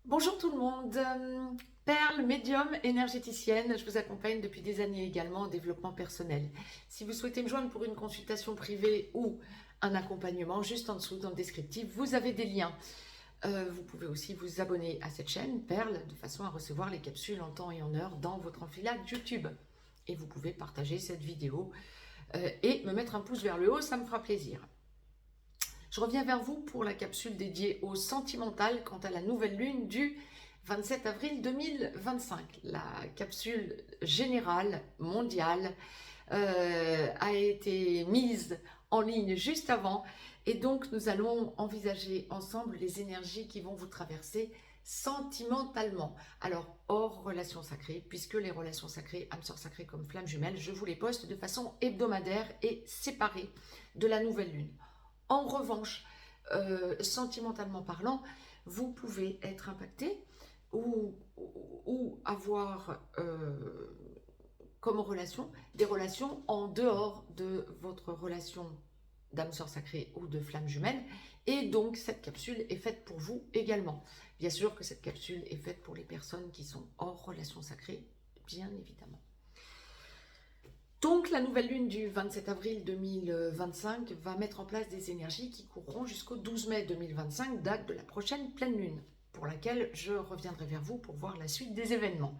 Bonjour tout le monde, Perle, médium, énergéticienne, je vous accompagne depuis des années également en développement personnel. Si vous souhaitez me joindre pour une consultation privée ou un accompagnement, juste en dessous dans le descriptif, vous avez des liens. Vous pouvez aussi vous abonner à cette chaîne, Perle, de façon à recevoir les capsules en temps et en heure dans votre enfilade YouTube. Et vous pouvez partager cette vidéo et me mettre un pouce vers le haut, ça me fera plaisir. Je reviens vers vous pour la capsule dédiée au sentimental quant à la nouvelle lune du 27 avril 2025. La capsule générale mondiale a été mise en ligne juste avant et donc nous allons envisager ensemble les énergies qui vont vous traverser sentimentalement. Alors hors relations sacrées, puisque les relations sacrées, âme sœur sacrée comme flamme jumelle, je vous les poste de façon hebdomadaire et séparée de la nouvelle lune. En revanche, sentimentalement parlant, vous pouvez être impacté ou avoir comme relation des relations en dehors de votre relation d'âme sœur sacrée ou de flamme jumelle. Et donc, cette capsule est faite pour vous également. Bien sûr que cette capsule est faite pour les personnes qui sont hors relation sacrée, bien évidemment. Donc la nouvelle lune du 27 avril 2025 va mettre en place des énergies qui courront jusqu'au 12 mai 2025, date de la prochaine pleine lune, pour laquelle je reviendrai vers vous pour voir la suite des événements.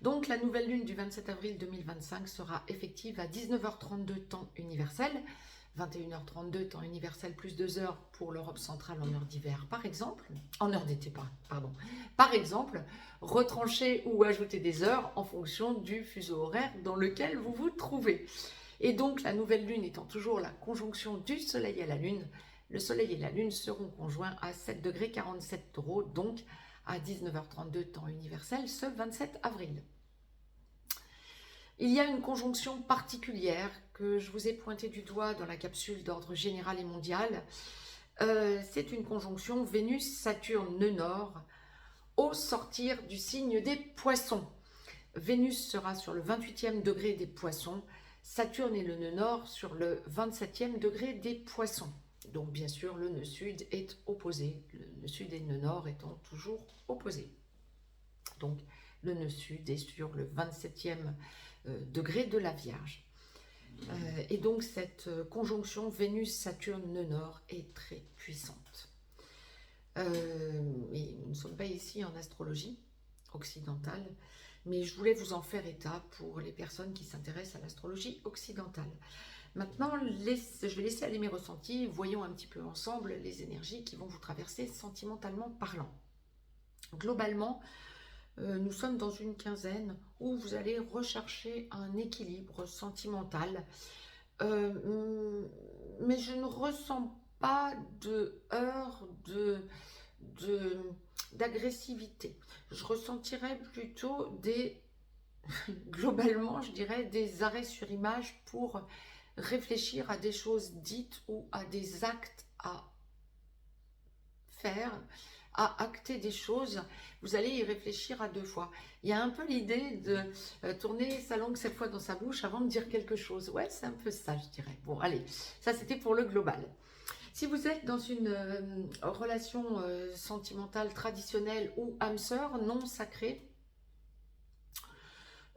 Donc la nouvelle lune du 27 avril 2025 sera effective à 19h32 temps universel, 21h32 temps universel plus 2 heures pour l'Europe centrale en heure d'hiver par exemple, en heure d'été pardon, par exemple, retrancher ou ajouter des heures en fonction du fuseau horaire dans lequel vous vous trouvez. Et donc la nouvelle lune étant toujours la conjonction du soleil à la lune, le soleil et la lune seront conjoints à 7 degrés 47 taureaux, donc à 19h32 temps universel ce 27 avril. Il y a une conjonction particulière que je vous ai pointée du doigt dans la capsule d'ordre général et mondial. C'est une conjonction Vénus-Saturne-Nœud Nord au sortir du signe des Poissons. Vénus sera sur le 28e degré des Poissons, Saturne et le nœud nord sur le 27e degré des Poissons. Donc bien sûr, le nœud sud est opposé, le nœud sud et le nœud nord étant toujours opposés. Donc le nœud sud est sur le 27e degré de la Vierge. Et donc cette conjonction Vénus-Saturne-Nœud Nord est très puissante. Et nous ne sommes pas ici en astrologie occidentale, mais je voulais vous en faire état pour les personnes qui s'intéressent à l'astrologie occidentale. Maintenant, je vais laisser aller mes ressentis, voyons un petit peu ensemble les énergies qui vont vous traverser sentimentalement parlant. Globalement, nous sommes dans une quinzaine où vous allez rechercher un équilibre sentimental. Mais je ne ressens pas de heurts, d'agressivité. Je ressentirais plutôt globalement, je dirais, des arrêts sur image pour réfléchir à des choses dites ou à des actes à faire, à acter des choses, vous allez y réfléchir à deux fois. Il y a un peu l'idée de tourner sa langue 7 fois dans sa bouche avant de dire quelque chose. Ouais, c'est un peu ça, je dirais. Bon, allez, ça c'était pour le global. Si vous êtes dans une relation sentimentale traditionnelle ou âme sœur non sacrée,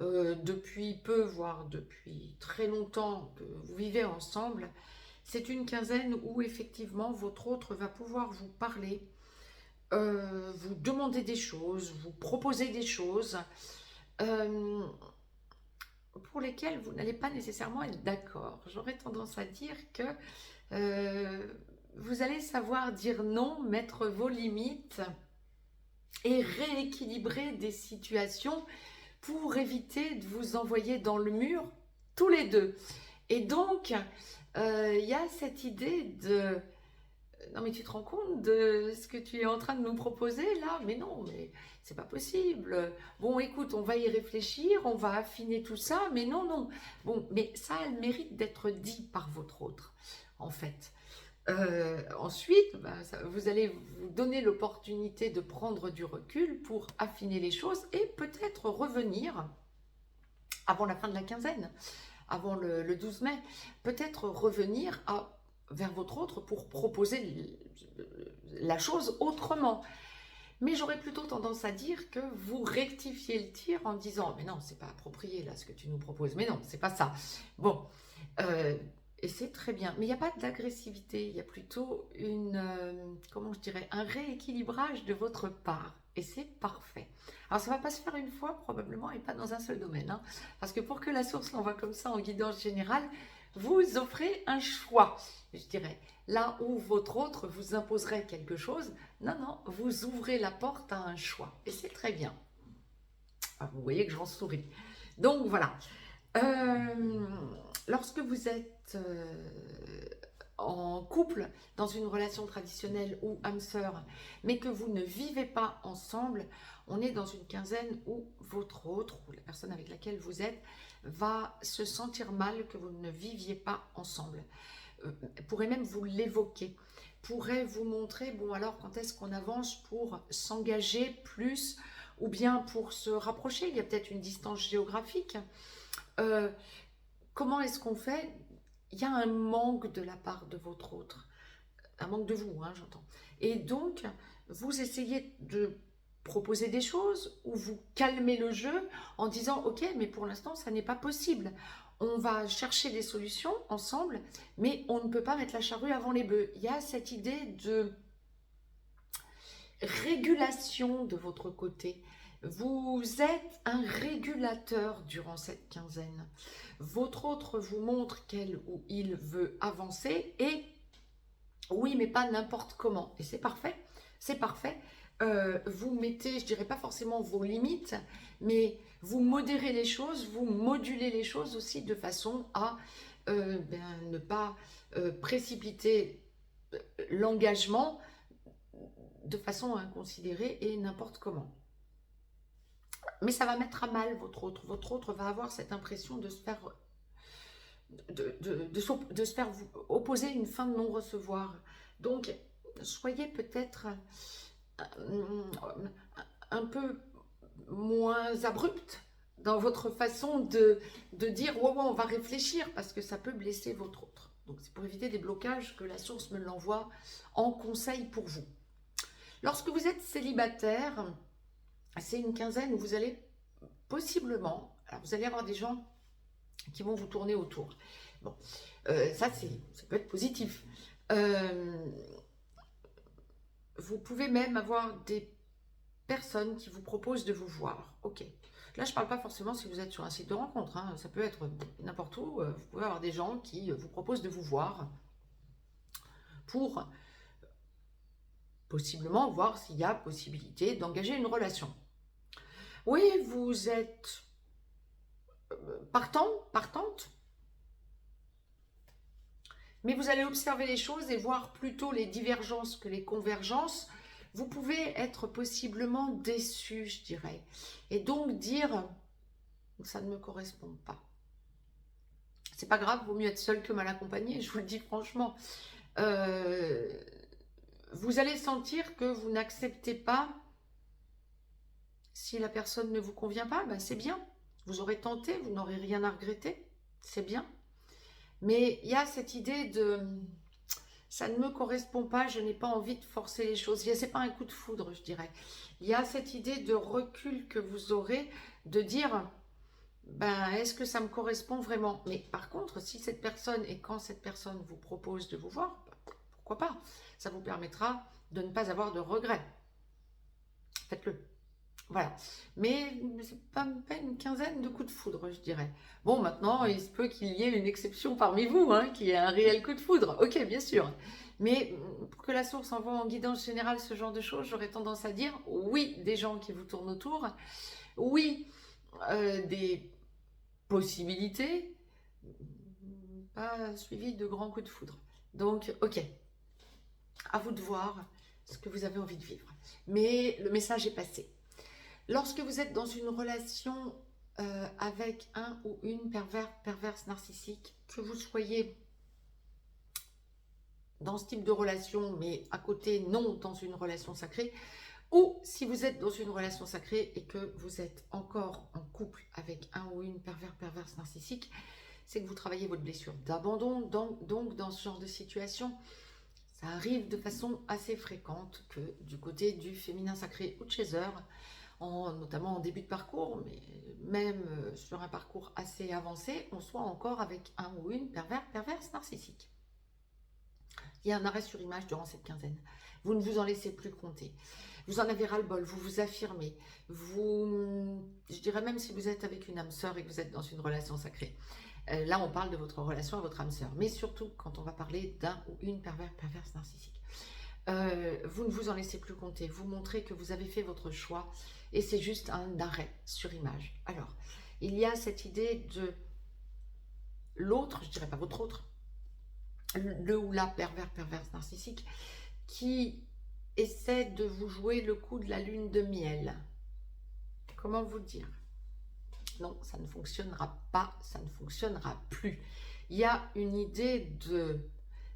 depuis peu, voire depuis très longtemps que vous vivez ensemble, c'est une quinzaine où effectivement votre autre va pouvoir vous parler, vous demander des choses, vous proposer des choses pour lesquelles vous n'allez pas nécessairement être d'accord. J'aurais tendance à dire que vous allez savoir dire non, mettre vos limites et rééquilibrer des situations pour éviter de vous envoyer dans le mur tous les deux. Et donc, il y a cette idée de non mais tu te rends compte de ce que tu es en train de nous proposer là? Mais non, mais c'est pas possible. Bon, écoute, on va y réfléchir, on va affiner tout ça, mais non, non. Bon, mais ça a le mérite d'être dit par votre autre, en fait. Ensuite, vous allez vous donner l'opportunité de prendre du recul pour affiner les choses et peut-être revenir avant la fin de la quinzaine, avant le 12 mai, peut-être revenir vers votre autre pour proposer la chose autrement. Mais j'aurais plutôt tendance à dire que vous rectifiez le tir en disant « Mais non, c'est pas approprié là ce que tu nous proposes. Mais non, c'est pas ça. » Bon, et c'est très bien. Mais il n'y a pas d'agressivité. Il y a plutôt comment je dirais, un rééquilibrage de votre part. Et c'est parfait. Alors ça ne va pas se faire une fois probablement et pas dans un seul domaine. Hein, parce que pour que la source l'envoie comme ça en guidance générale, vous offrez un choix, je dirais. Là où votre autre vous imposerait quelque chose, non, non, vous ouvrez la porte à un choix. Et c'est très bien. Ah, vous voyez que j'en souris. Donc voilà. Lorsque vous êtes en couple, dans une relation traditionnelle ou âme sœur, mais que vous ne vivez pas ensemble, on est dans une quinzaine où votre autre, ou la personne avec laquelle vous êtes, va se sentir mal que vous ne viviez pas ensemble. Pourrait même vous l'évoquer, pourrait vous montrer, bon alors quand est-ce qu'on avance pour s'engager plus, ou bien pour se rapprocher, il y a peut-être une distance géographique. Comment est-ce qu'on fait? Il y a un manque de la part de votre autre, un manque de vous, hein, j'entends. Et donc, vous essayez de proposer des choses ou vous calmez le jeu en disant « Ok, mais pour l'instant, ça n'est pas possible. On va chercher des solutions ensemble, mais on ne peut pas mettre la charrue avant les bœufs. » Il y a cette idée de régulation de votre côté. Vous êtes un régulateur durant cette quinzaine. Votre autre vous montre qu'elle ou il veut avancer et oui, mais pas n'importe comment. Et c'est parfait, c'est parfait. Vous mettez, je dirais pas forcément vos limites, mais vous modérez les choses, vous modulez les choses aussi de façon à ne pas précipiter l'engagement de façon inconsidérée et n'importe comment. Mais ça va mettre à mal votre autre. Votre autre va avoir cette impression de se faire, de se faire opposer une fin de non-recevoir. Donc, soyez peut-être un peu moins abrupt dans votre façon de dire ouais, on va réfléchir parce que ça peut blesser votre autre. Donc, c'est pour éviter des blocages que la source me l'envoie en conseil pour vous. Lorsque vous êtes célibataire, c'est une quinzaine où vous allez possiblement, alors vous allez avoir des gens qui vont vous tourner autour. Bon, ça peut être positif. Vous pouvez même avoir des personnes qui vous proposent de vous voir. Ok. Là, je ne parle pas forcément si vous êtes sur un site de rencontre. Hein. Ça peut être n'importe où. Vous pouvez avoir des gens qui vous proposent de vous voir pour possiblement voir s'il y a possibilité d'engager une relation. Oui, vous êtes partante, mais vous allez observer les choses et voir plutôt les divergences que les convergences. Vous pouvez être possiblement déçu, je dirais, et donc dire ça ne me correspond pas. C'est pas grave, vaut mieux être seul que mal accompagné, je vous le dis franchement. Vous allez sentir que vous n'acceptez pas. Si la personne ne vous convient pas, ben c'est bien. Vous aurez tenté, vous n'aurez rien à regretter, c'est bien. Mais il y a cette idée de ça ne me correspond pas, je n'ai pas envie de forcer les choses. Ce n'est pas un coup de foudre, je dirais. Il y a cette idée de recul que vous aurez, de dire ben, est-ce que ça me correspond vraiment? Mais par contre, si cette personne et quand cette personne vous propose de vous voir, ben, pourquoi pas? Ça vous permettra de ne pas avoir de regrets. Faites-le. Voilà, mais c'est pas une quinzaine de coups de foudre, je dirais. Bon, maintenant, il se peut qu'il y ait une exception parmi vous, hein, qui ait un réel coup de foudre. Ok, bien sûr. Mais pour que la source envoie en guidance générale ce genre de choses, j'aurais tendance à dire oui, des gens qui vous tournent autour, oui, des possibilités, pas suivi de grands coups de foudre. Donc, ok, à vous de voir ce que vous avez envie de vivre. Mais le message est passé. Lorsque vous êtes dans une relation avec un ou une perverse narcissique, que vous soyez dans ce type de relation, mais à côté, non dans une relation sacrée, ou si vous êtes dans une relation sacrée et que vous êtes encore en couple avec un ou une perverse narcissique, c'est que vous travaillez votre blessure d'abandon. Donc, dans ce genre de situation, Ça arrive de façon assez fréquente que du côté du féminin sacré ou de Chaser, notamment en début de parcours, mais même sur un parcours assez avancé, on soit encore avec un ou une perverse narcissique. Il y a un arrêt sur image durant cette quinzaine. Vous ne vous en laissez plus compter. Vous en avez ras-le-bol, vous vous affirmez. Je dirais même si vous êtes avec une âme sœur et que vous êtes dans une relation sacrée. Là, on parle de votre relation à votre âme sœur. Mais surtout, quand on va parler d'un ou une perverse narcissique. Vous ne vous en laissez plus compter. Vous montrez que vous avez fait votre choix et c'est juste un arrêt sur image. Alors, il y a cette idée de l'autre, je dirais pas votre autre, le ou la perverse narcissique qui essaie de vous jouer le coup de la lune de miel. Comment vous dire? Non, ça ne fonctionnera pas, ça ne fonctionnera plus. Il y a une idée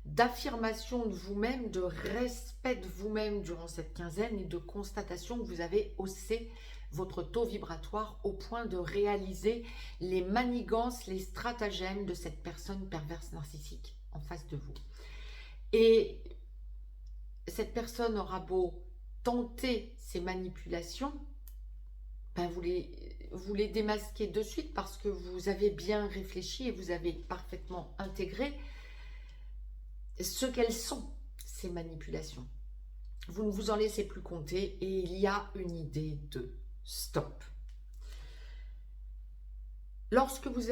d'affirmation de vous-même, de respect de vous-même durant cette quinzaine et de constatation que vous avez haussé votre taux vibratoire au point de réaliser les manigances, les stratagèmes de cette personne perverse narcissique en face de vous. Et cette personne aura beau tenter ces manipulations, ben vous les démasquez de suite parce que vous avez bien réfléchi et vous avez parfaitement intégré ce qu'elles sont, ces manipulations. Vous ne vous en laissez plus compter et il y a une idée de stop. Lorsque vous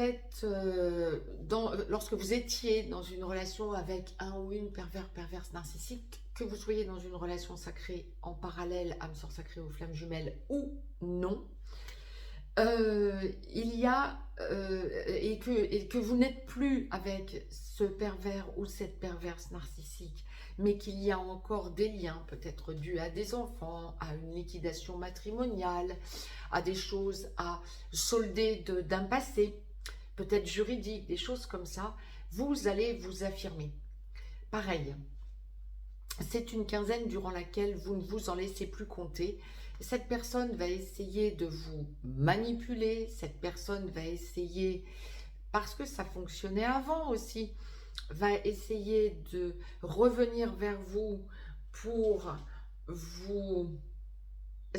étiez dans une relation avec un ou une perverse narcissique, que vous soyez dans une relation sacrée en parallèle, âme sœur sacrée ou flamme jumelle ou non, il y a et que vous n'êtes plus avec ce pervers ou cette perverse narcissique, mais qu'il y a encore des liens, peut-être dus à des enfants, à une liquidation matrimoniale, à des choses à solder d'un passé, peut-être juridique, des choses comme ça, vous allez vous affirmer. Pareil, c'est une quinzaine durant laquelle vous ne vous en laissez plus compter. Cette personne va essayer de vous manipuler, cette personne va essayer, parce que ça fonctionnait avant aussi, va essayer de revenir vers vous pour vous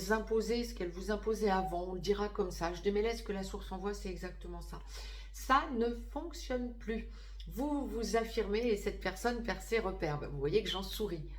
imposer ce qu'elle vous imposait avant. On le dira comme ça, je démêlais ce que la source envoie, c'est exactement ça. Ça ne fonctionne plus. Vous vous affirmez et cette personne perd ses repères. Vous voyez que j'en souris.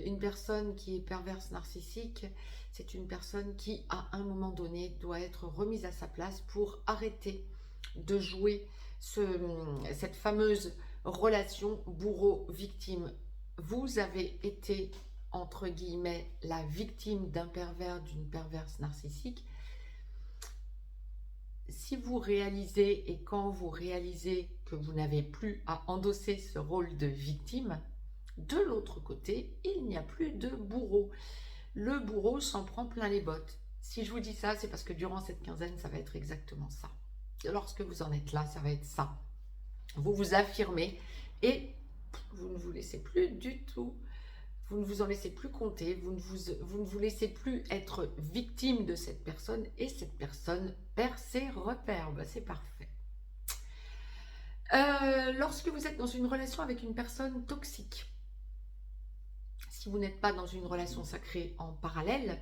Une personne qui est perverse narcissique, c'est une personne qui, à un moment donné, doit être remise à sa place pour arrêter de jouer cette fameuse relation bourreau-victime. Vous avez été, entre guillemets, la victime d'un pervers, d'une perverse narcissique. Si vous réalisez et quand vous réalisez que vous n'avez plus à endosser ce rôle de victime, de l'autre côté, il n'y a plus de bourreau. Le bourreau s'en prend plein les bottes. Si je vous dis ça, c'est parce que durant cette quinzaine, ça va être exactement ça. Lorsque vous en êtes là, ça va être ça. Vous vous affirmez et vous ne vous laissez plus du tout. Vous ne vous en laissez plus compter. Vous ne vous laissez plus être victime de cette personne et cette personne perd ses repères. Ben, c'est parfait. Lorsque vous êtes dans une relation avec une personne toxique, si vous n'êtes pas dans une relation sacrée en parallèle,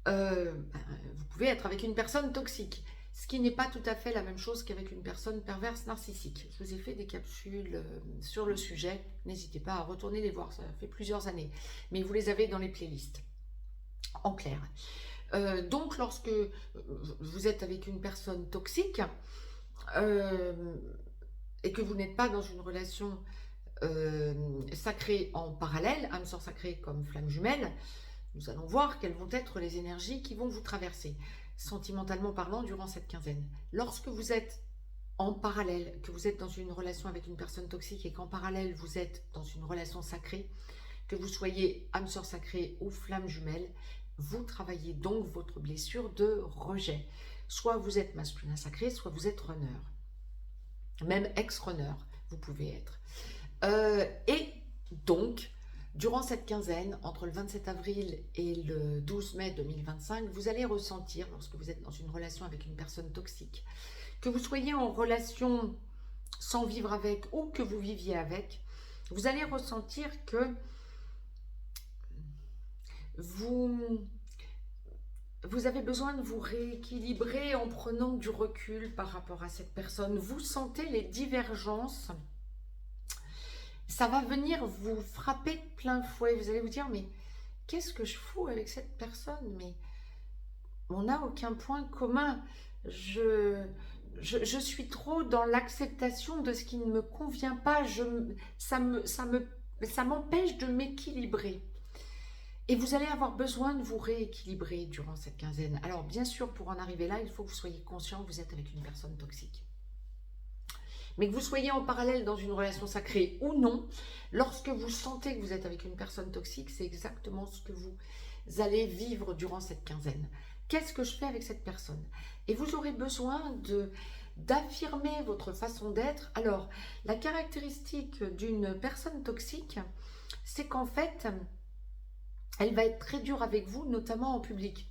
vous pouvez être avec une personne toxique, ce qui n'est pas tout à fait la même chose qu'avec une personne perverse narcissique. Je vous ai fait des capsules sur le sujet, n'hésitez pas à retourner les voir, ça fait plusieurs années, mais vous les avez dans les playlists, en clair. Donc lorsque vous êtes avec une personne toxique et que vous n'êtes pas dans une relation sacrée en parallèle, âme sœur sacrée comme flamme jumelle, nous allons voir quelles vont être les énergies qui vont vous traverser, sentimentalement parlant, durant cette quinzaine. Lorsque vous êtes en parallèle, que vous êtes dans une relation avec une personne toxique et qu'en parallèle vous êtes dans une relation sacrée, que vous soyez âme sœur sacrée ou flamme jumelle, vous travaillez donc votre blessure de rejet. Soit vous êtes masculin sacré, soit vous êtes runner. Même ex-runner, vous pouvez être. Et donc, durant cette quinzaine, entre le 27 avril et le 12 mai 2025, vous allez ressentir, lorsque vous êtes dans une relation avec une personne toxique, que vous soyez en relation sans vivre avec ou que vous viviez avec, vous allez ressentir que vous avez besoin de vous rééquilibrer en prenant du recul par rapport à cette personne. Vous sentez les divergences. Ça va venir vous frapper de plein fouet. Vous allez vous dire, mais qu'est-ce que je fous avec cette personne? Mais on n'a aucun point commun. Je suis trop dans l'acceptation de ce qui ne me convient pas. Ça m'empêche de m'équilibrer. Et vous allez avoir besoin de vous rééquilibrer durant cette quinzaine. Alors bien sûr, pour en arriver là, il faut que vous soyez conscient que vous êtes avec une personne toxique. Mais que vous soyez en parallèle dans une relation sacrée ou non, lorsque vous sentez que vous êtes avec une personne toxique, c'est exactement ce que vous allez vivre durant cette quinzaine. Qu'est-ce que je fais avec cette personne? Et vous aurez besoin d'affirmer votre façon d'être. Alors, la caractéristique d'une personne toxique, c'est qu'en fait, elle va être très dure avec vous, notamment en public.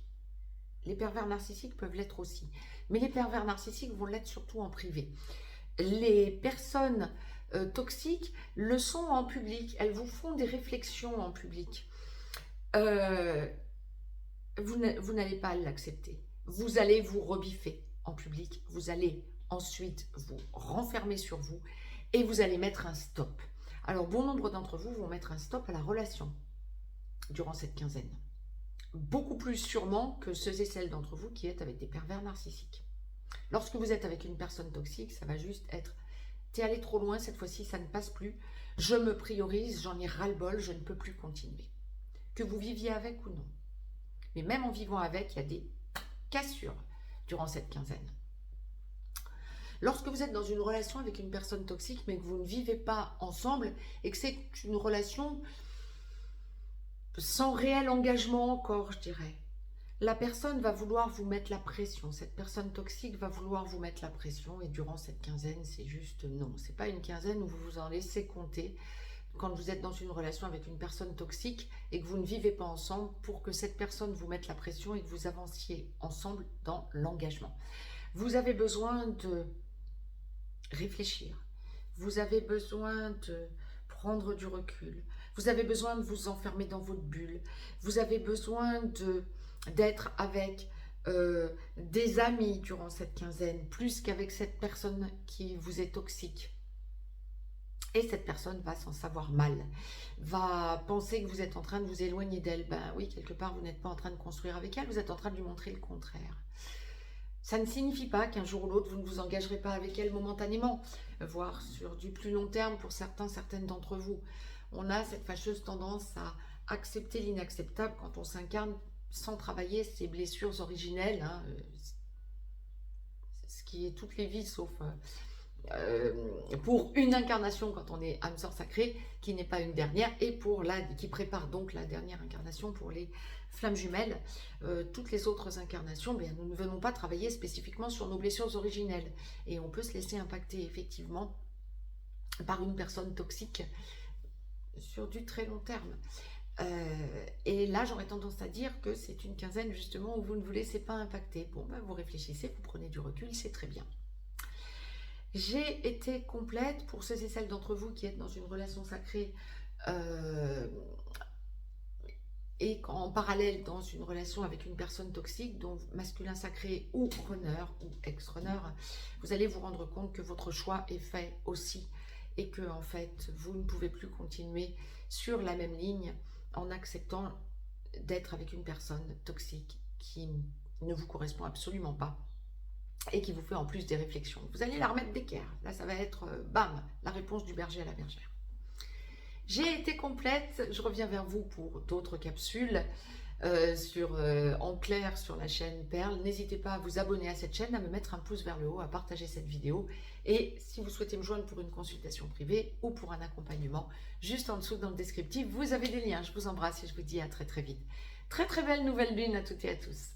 Les pervers narcissiques peuvent l'être aussi. Mais les pervers narcissiques vont l'être surtout en privé. Les personnes toxiques le sont en public. Elles vous font des réflexions en public. Vous n'allez pas l'accepter. Vous allez vous rebiffer en public. Vous allez ensuite vous renfermer sur vous et vous allez mettre un stop. Alors, bon nombre d'entre vous vont mettre un stop à la relation durant cette quinzaine. Beaucoup plus sûrement que ceux et celles d'entre vous qui êtes avec des pervers narcissiques. Lorsque vous êtes avec une personne toxique, ça va juste être « t'es allé trop loin, cette fois-ci ça ne passe plus, je me priorise, j'en ai ras-le-bol, je ne peux plus continuer ». Que vous viviez avec ou non. Mais même en vivant avec, il y a des cassures durant cette quinzaine. Lorsque vous êtes dans une relation avec une personne toxique, mais que vous ne vivez pas ensemble, et que c'est une relation sans réel engagement encore, je dirais. La personne va vouloir vous mettre la pression. Cette personne toxique va vouloir vous mettre la pression. Et durant cette quinzaine, c'est juste non. C'est pas une quinzaine où vous vous en laissez compter quand vous êtes dans une relation avec une personne toxique et que vous ne vivez pas ensemble pour que cette personne vous mette la pression et que vous avanciez ensemble dans l'engagement. Vous avez besoin de réfléchir. Vous avez besoin de prendre du recul. Vous avez besoin de vous enfermer dans votre bulle. Vous avez besoin d'être avec des amis durant cette quinzaine, plus qu'avec cette personne qui vous est toxique. Et cette personne va s'en savoir mal, va penser que vous êtes en train de vous éloigner d'elle. Ben oui, quelque part, vous n'êtes pas en train de construire avec elle, vous êtes en train de lui montrer le contraire. Ça ne signifie pas qu'un jour ou l'autre, vous ne vous engagerez pas avec elle momentanément, voire sur du plus long terme pour certaines d'entre vous. On a cette fâcheuse tendance à accepter l'inacceptable quand on s'incarne sans travailler ses blessures originelles, hein, ce qui est toutes les vies sauf pour une incarnation quand on est âme sœur sacrée, qui n'est pas une dernière, et qui prépare donc la dernière incarnation pour les flammes jumelles. Toutes les autres incarnations, bien, nous ne venons pas travailler spécifiquement sur nos blessures originelles, et on peut se laisser impacter effectivement par une personne toxique sur du très long terme. Et là, j'aurais tendance à dire que c'est une quinzaine justement où vous ne vous laissez pas impacter. Bon, ben, vous réfléchissez, vous prenez du recul, c'est très bien. J'ai été complète pour ceux et celles d'entre vous qui êtes dans une relation sacrée et en parallèle dans une relation avec une personne toxique, donc masculin sacré ou runner ou ex-runner. Vous allez vous rendre compte que votre choix est fait aussi et que en fait, vous ne pouvez plus continuer sur la même ligne en acceptant d'être avec une personne toxique qui ne vous correspond absolument pas et qui vous fait en plus des réflexions. Vous allez la remettre d'équerre. Là, ça va être, bam, la réponse du berger à la bergère. J'ai été complète. Je reviens vers vous pour d'autres capsules en clair sur la chaîne Perle. N'hésitez pas à vous abonner à cette chaîne, à me mettre un pouce vers le haut, à partager cette vidéo. Et si vous souhaitez me joindre pour une consultation privée ou pour un accompagnement, juste en dessous dans le descriptif, vous avez des liens. Je vous embrasse et je vous dis à très très vite. Très très belle nouvelle lune à toutes et à tous.